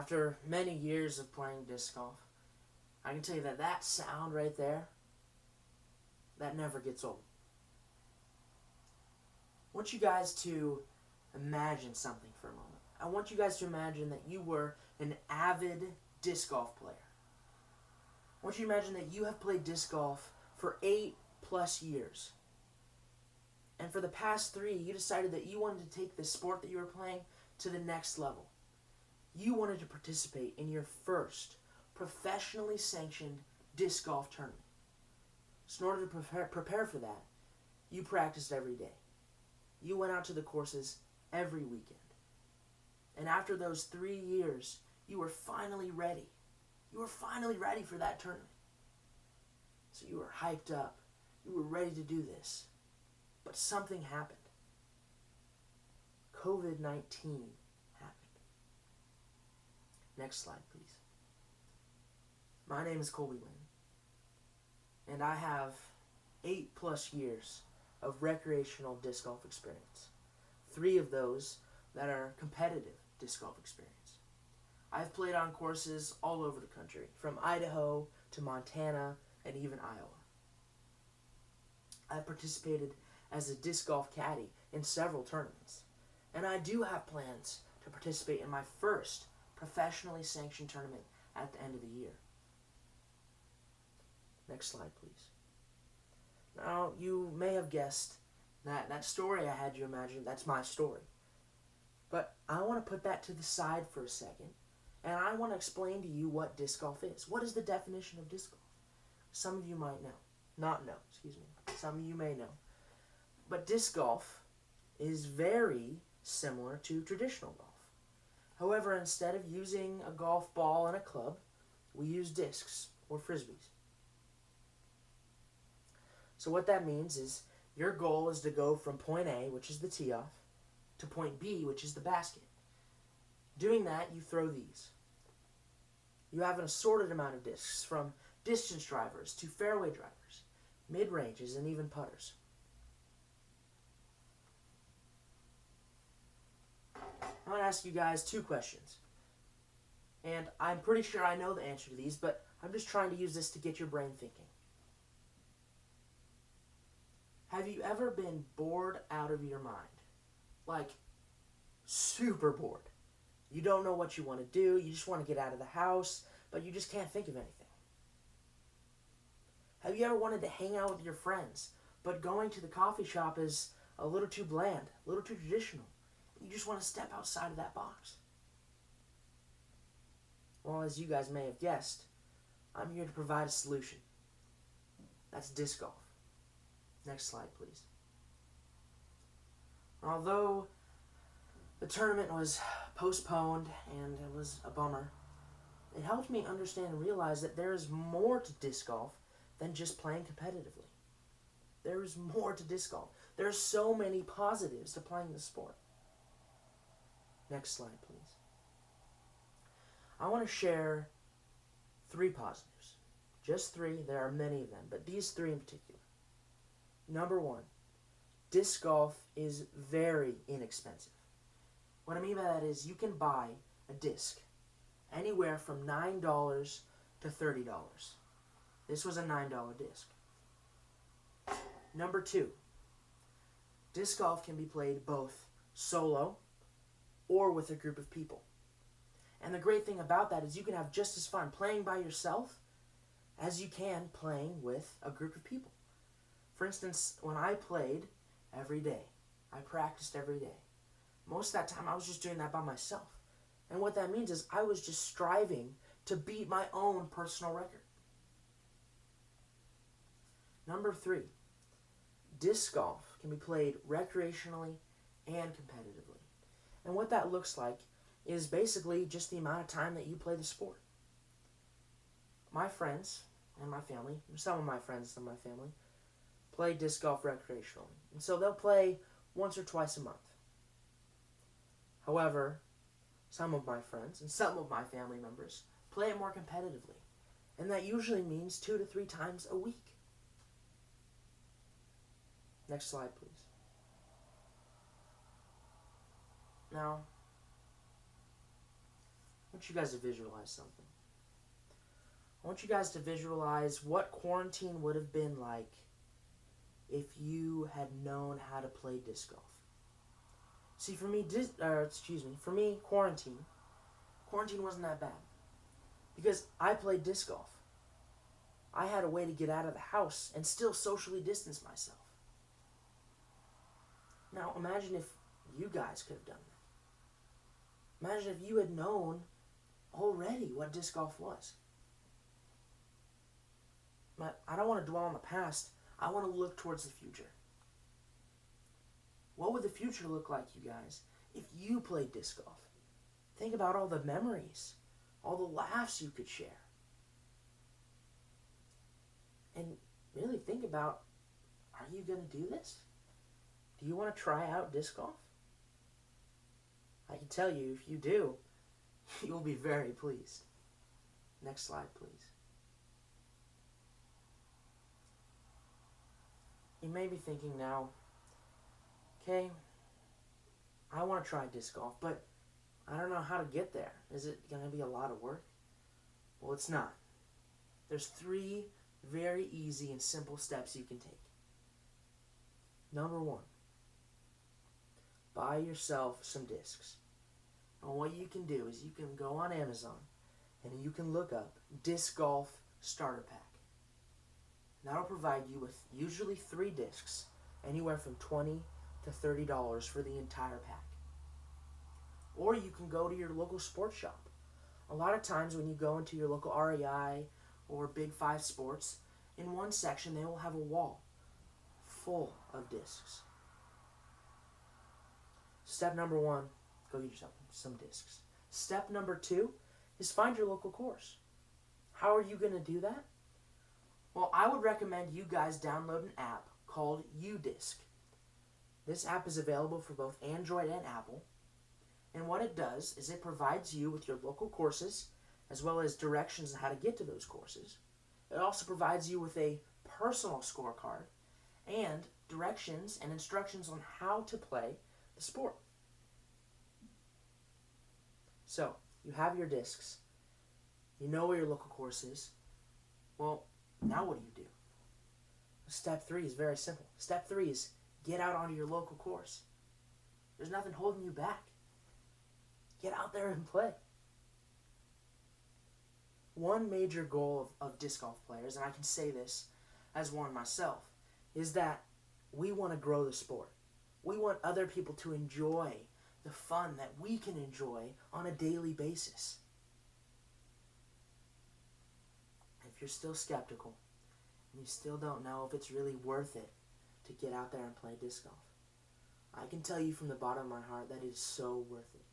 After many years of playing disc golf, I can tell you that that sound right there, that never gets old. I want you guys to imagine something for a moment. I want you guys to imagine that you were an avid disc golf player. I want you to imagine that you have played disc golf for 8+ years. And for the past 3, you decided that you wanted to take the sport that you were playing to the next level. You wanted to participate in your first professionally sanctioned disc golf tournament. So in order to prepare for that, you practiced every day. You went out to the courses every weekend. And after those 3 years, you were finally ready. You were finally ready for that tournament. So you were hyped up. You were ready to do this. But something happened. COVID-19 happened. Next slide, please. My name is Colby Wynn, and I have 8+ years of recreational disc golf experience. 3 of those that are competitive disc golf experience. I've played on courses all over the country, from Idaho to Montana and even Iowa. I've participated as a disc golf caddy in several tournaments, and I do have plans to participate in my first professionally sanctioned tournament at the end of the year. Next slide, please. Now, you may have guessed that story I had you imagine, that's my story. But I want to put that to the side for a second, and I want to explain to you what disc golf is. What is the definition of disc golf? Some of you might know. Not know, excuse me. Some of you may know. But disc golf is very similar to traditional golf. However, instead of using a golf ball and a club, we use discs or frisbees. So what that means is your goal is to go from point A, which is the tee off, to point B, which is the basket. Doing that, you throw these. You have an assorted amount of discs, from distance drivers to fairway drivers, mid-ranges, and even putters. I'm going to ask you guys 2 questions. And I'm pretty sure I know the answer to these, but I'm just trying to use this to get your brain thinking. Have you ever been bored out of your mind? Like, super bored. You don't know what you want to do. You just want to get out of the house, but you just can't think of anything. Have you ever wanted to hang out with your friends, but going to the coffee shop is a little too bland, a little too traditional? You just want to step outside of that box. Well, as you guys may have guessed, I'm here to provide a solution. That's disc golf. Next slide, please. Although the tournament was postponed and it was a bummer, it helped me understand and realize that there is more to disc golf than just playing competitively. There is more to disc golf. There are so many positives to playing the sport. Next slide, please. I want to share 3 positives. Just 3. There are many of them, but these 3 in particular. Number 1, disc golf is very inexpensive. What I mean by that is you can buy a disc anywhere from $9 to $30. This was a $9 disc. Number 2, disc golf can be played both solo or with a group of people. And the great thing about that is you can have just as fun playing by yourself as you can playing with a group of people. For instance, when I played every day, I practiced every day. Most of that time I was just doing that by myself. And what that means is I was just striving to beat my own personal record. Number 3, disc golf can be played recreationally and competitively. And what that looks like is basically just the amount of time that you play the sport. My friends and my family, some of my friends and my family, play disc golf recreationally. And so they'll play once or twice a month. However, some of my friends and some of my family members play it more competitively. And that usually means 2 to 3 times a week. Next slide, please. Now, want you guys to visualize something. I want you guys to visualize what quarantine would have been like if you had known how to play disc golf. See, for me, quarantine wasn't that bad because I played disc golf. I had a way to get out of the house and still socially distance myself. Now, imagine if you guys could have done that. Imagine if you had known already what disc golf was. But I don't want to dwell on the past. I want to look towards the future. What would the future look like, you guys, if you played disc golf? Think about all the memories, all the laughs you could share. And really think about, are you going to do this? Do you want to try out disc golf? I can tell you, if you do, you will be very pleased. Next slide, please. You may be thinking now, okay, I want to try disc golf, but I don't know how to get there. Is it going to be a lot of work? Well, it's not. There's 3 very easy and simple steps you can take. Number 1, buy yourself some discs. And what you can do is you can go on Amazon and you can look up Disc Golf Starter Pack. That'll provide you with usually 3 discs, anywhere from $20 to $30 for the entire pack. Or you can go to your local sports shop. A lot of times when you go into your local REI or Big 5 Sports, in one section they will have a wall full of discs. Step number 1, go get yourself some discs. Step number 2 is find your local course. How are you going to do that? Well, I would recommend you guys download an app called UDisc. This app is available for both Android and Apple. And what it does is it provides you with your local courses as well as directions on how to get to those courses. It also provides you with a personal scorecard and directions and instructions on how to play the sport. So, you have your discs. You know where your local course is. Well, now what do? Step 3 is very simple. Step 3 is get out onto your local course. There's nothing holding you back. Get out there and play. One major goal of disc golf players, and I can say this as one myself, is that we want to grow the sport. We want other people to enjoy the fun that we can enjoy on a daily basis. If you're still skeptical, and you still don't know if it's really worth it to get out there and play disc golf, I can tell you from the bottom of my heart that it is so worth it.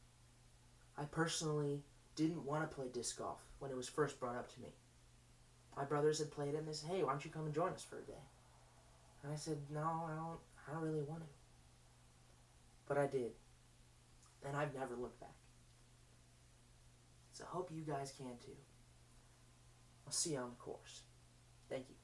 I personally didn't want to play disc golf when it was first brought up to me. My brothers had played it and they said, hey, why don't you come and join us for a day? And I said, no, I don't really want to. But I did. And I've never looked back. So I hope you guys can too. I'll see you on the course. Thank you.